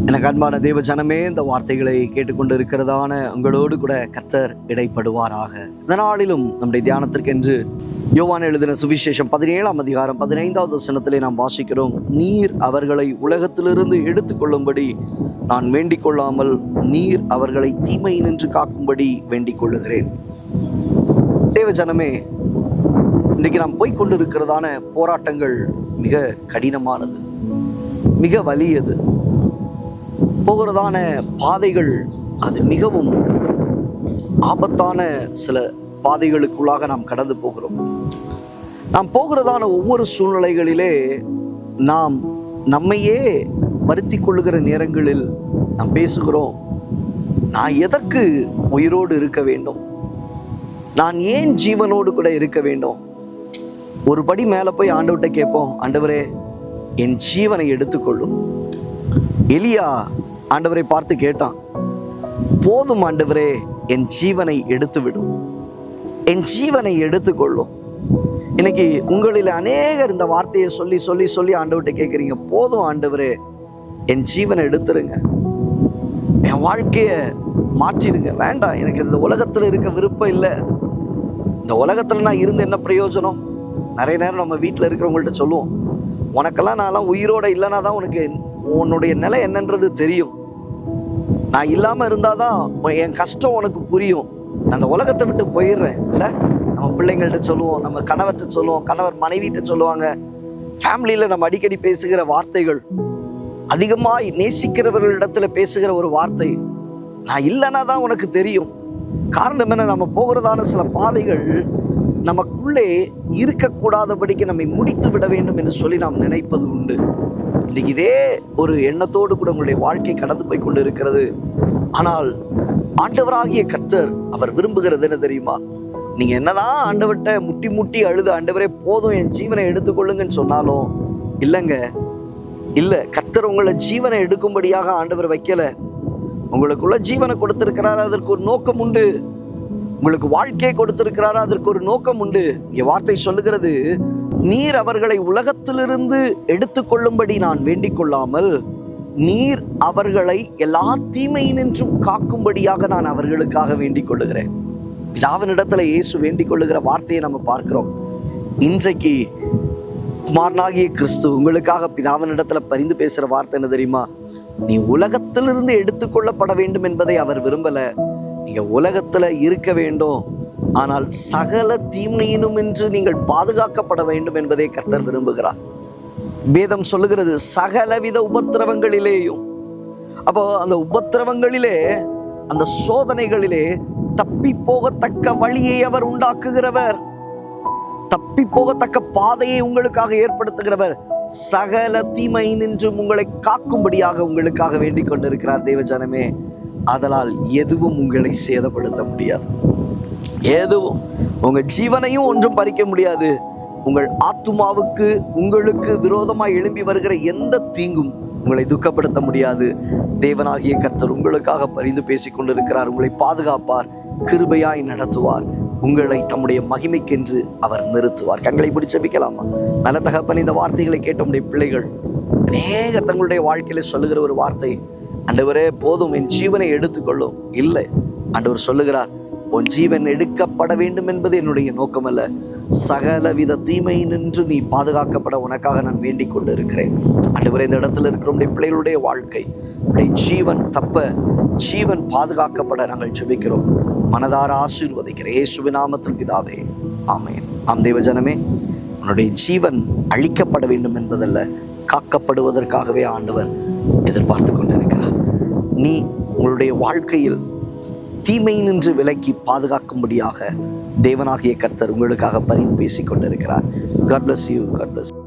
எனக்கு அன்பான தேவ ஜனமே, இந்த வார்த்தைகளை கேட்டுக்கொண்டு இருக்கிறதான உங்களோடு கூட கர்த்தர் இடைப்படுவாராக. இந்த நாளிலும் நம்முடைய தியானத்திற்கென்று யோவான் எழுதின சுவிசேஷம் 17ஆம் அதிகாரம் 15வது வசனத்திலே நாம் வாசிக்கிறோம். நீர் அவர்களை உலகத்திலிருந்து எடுத்துக்கொள்ளும்படி நான் வேண்டிக் கொள்ளாமல் நீர் அவர்களை தீமையினின்று காக்கும்படி வேண்டிக் கொள்ளுகிறேன். தேவ ஜனமே, இன்றைக்கு நாம் போய்கொண்டு இருக்கிறதான போராட்டங்கள் மிக கடினமானது, மிக வலியது. போகிறதான பாதைகள் அது மிகவும் ஆபத்தான சில பாதைகளுக்குள்ளாக நாம் கடந்து போகிறோம். நாம் போகிறதான ஒவ்வொரு சூழ்நிலைகளிலே நாம் நம்மையே வருத்தி கொள்ளுகிற நேரங்களில் நாம் பேசுகிறோம், நான் எதற்கு உயிரோடு இருக்க வேண்டும், நான் ஏன் ஜீவனோடு கூட இருக்க வேண்டும். ஒரு படி மேலே போய் ஆண்டவர்கிட்ட கேட்போம், ஆண்டவரே என் ஜீவனை எடுத்துக்கொள்ளும். எலியா ஆண்டவரை பார்த்து கேட்டான், போதும் ஆண்டவரே, என் ஜீவனை எடுத்துவிடும், என் ஜீவனை எடுத்துக்கொள்ளும். இன்னைக்கு உங்களில் அநேகர் இந்த வார்த்தையை சொல்லி சொல்லி சொல்லி ஆண்டவர்கிட்ட கேட்குறீங்க, போதும் ஆண்டவரே என் ஜீவனை எடுத்துருங்க, என் வாழ்க்கையை மாற்றிடுங்க, வேண்டாம், எனக்கு இந்த உலகத்தில் இருக்க விருப்பம் இல்லை, இந்த உலகத்தில் நான் இருந்து என்ன பிரயோஜனம். நிறைய நேரம் நம்ம வீட்டில் இருக்கிறவங்கள்ட்ட சொல்லுவோம், உனக்கெல்லாம் நான்லாம் உயிரோடு இல்லைனா தான் உனக்கு உன்னுடைய நிலை என்னன்றது தெரியும், நான் இல்லாமல் இருந்தால் தான் என் கஷ்டம் உனக்கு புரியும், அந்த உலகத்தை விட்டு போயிடுறேன் இல்லை. நம்ம பிள்ளைங்கள்ட்ட சொல்லுவோம், நம்ம கணவர்கிட்ட சொல்லுவோம், கணவர் மனைவிட்ட சொல்லுவாங்க. ஃபேமிலியில் நம்ம அடிக்கடி பேசுகிற வார்த்தைகள், அதிகமாக நேசிக்கிறவர்களிடத்தில் பேசுகிற ஒரு வார்த்தை, நான் இல்லைனா தான் உனக்கு தெரியும். காரணம் என்ன, நம்ம போகிறதான சில பாதைகள் நமக்குள்ளே இருக்கக்கூடாதபடிக்கு நம்மை முடித்து விட வேண்டும் என்று சொல்லி நாம் நினைப்பது உண்டு. இன்றைக்கு இதே ஒரு எண்ணத்தோடு கூட உங்களுடைய வாழ்க்கை கடந்து போய் கொண்டு இருக்கிறது. ஆனால் ஆண்டவராகிய கர்த்தர் அவர் விரும்புகிறது என்ன தெரியுமா? நீங்க என்னதான் ஆண்டவர்கிட்ட முட்டி முட்டி அழுது, ஆண்டவரே போதும் என் ஜீவனை எடுத்துக்கொள்ளுங்கன்னு சொன்னாலும் இல்லைங்க, இல்லை, கர்த்தர் உங்களை ஜீவனை எடுக்கும்படியாக ஆண்டவர் வைக்கல. உங்களுக்குள்ள ஜீவனை கொடுத்திருக்கிறார், அதற்கு ஒரு நோக்கம் உண்டு. உங்களுக்கு வாழ்க்கையை கொடுத்திருக்கிறார், அதற்கு ஒரு நோக்கம் உண்டு. இங்கே வார்த்தை சொல்லுகிறது, நீர் அவர்களை உலகத்திலிருந்து எடுத்துக்கொள்ளும்படி நான் வேண்டிக் கொள்ளாமல் நீர் அவர்களை எல்லா தீமையினின்றும் காக்கும்படியாக நான் அவர்களுக்காக வேண்டிக் கொள்ளுகிறேன். பிதாவினிடத்துல இயேசு வேண்டிக் கொள்ளுகிற வார்த்தையை நம்ம பார்க்கிறோம். இன்றைக்கு குமாரனாகிய கிறிஸ்து உங்களுக்காக பிதாவினிடத்துல பரிந்து பேசுகிற வார்த்தை என்ன தெரியுமா? நீ உலகத்திலிருந்து எடுத்துக்கொள்ளப்பட வேண்டும் என்பதை அவர் விரும்பல. நீங்க உலகத்துல இருக்க வேண்டும், ஆனால் சகல தீமையினும் என்று நீங்கள் பாதுகாக்கப்பட வேண்டும் என்பதை கர்த்தர் விரும்புகிறார். வேதம் சொல்லுகிறது சகலவித உபத்திரவங்களிலேயும். அப்போ அந்த உபத்திரவங்களிலே, அந்த சோதனைகளிலே தப்பி போகத்தக்க வழியை அவர் உண்டாக்குகிறவர், தப்பி போகத்தக்க பாதையை உங்களுக்காக ஏற்படுத்துகிறவர், சகல தீமையினின்றும் உங்களை காக்கும்படியாக உங்களுக்காக வேண்டிக் கொண்டிருக்கிறார். தேவஜனமே, அதனால் எதுவும் உங்களை சேதப்படுத்த முடியாது, எதுவும் உங்க ஜீவனையும் ஒன்றும் பறிக்க முடியாது. உங்கள் ஆத்துமாவுக்கு உங்களுக்கு விரோதமாய் எழும்பி வருகிற எந்த தீங்கும் உங்களை துக்கப்படுத்த முடியாது. தேவனாகிய கர்த்தர் உங்களுக்காக பரிந்து பேசிக் கொண்டிருக்கிறார். உங்களை பாதுகாப்பார், கிருபையாய் நடத்துவார், உங்களை தம்முடைய மகிமைக்கென்று அவர் நிறுத்துவார். கண்களை பிடிச்சு ஜெபிக்கலாமா? நல்ல தகப்பன், இந்த வார்த்தைகளை கேட்ட உடைய பிள்ளைகள் அநேக தங்களுடைய வாழ்க்கையில சொல்லுகிற ஒரு வார்த்தை, ஆண்டவரே போதும் என் ஜீவனை எடுத்துக்கொள்ளும். இல்லை, ஆண்டவர் சொல்லுகிறார், உன் ஜீவன் எடுக்கப்பட வேண்டும் என்பது என்னுடைய நோக்கம் அல்ல, சகலவித தீமை நின்று நீ பாதுகாக்கப்பட உனக்காக நான் வேண்டிக் கொண்டு இருக்கிறேன். ஆண்டவரே, இந்த இடத்துல இருக்கிற உடைய பிள்ளைகளுடைய வாழ்க்கை, உடைய ஜீவன் தப்ப, ஜீவன் பாதுகாக்கப்பட நாங்கள் ஜெபிக்கிறோம். மனதார ஆசீர்வதிக்கிறேன் இயேசுவின் நாமத்தில் பிதாவே, ஆமென். ஆம் தேவஜனமே, உன்னுடைய ஜீவன் அழிக்கப்பட வேண்டும் என்பதல்ல, காக்கப்படுவதற்காகவே ஆண்டவர் எதிர்பார்த்து கொண்டிருக்கிறார். நீ உங்களுடைய வாழ்க்கையில் தீமை நின்று விலக்கி பாதுகாக்கும்படியாக தேவனாகிய கர்த்தர் உங்களுக்காக பரிந்து பேசிக் கொண்டிருக்கிறார். God bless you. God bless you.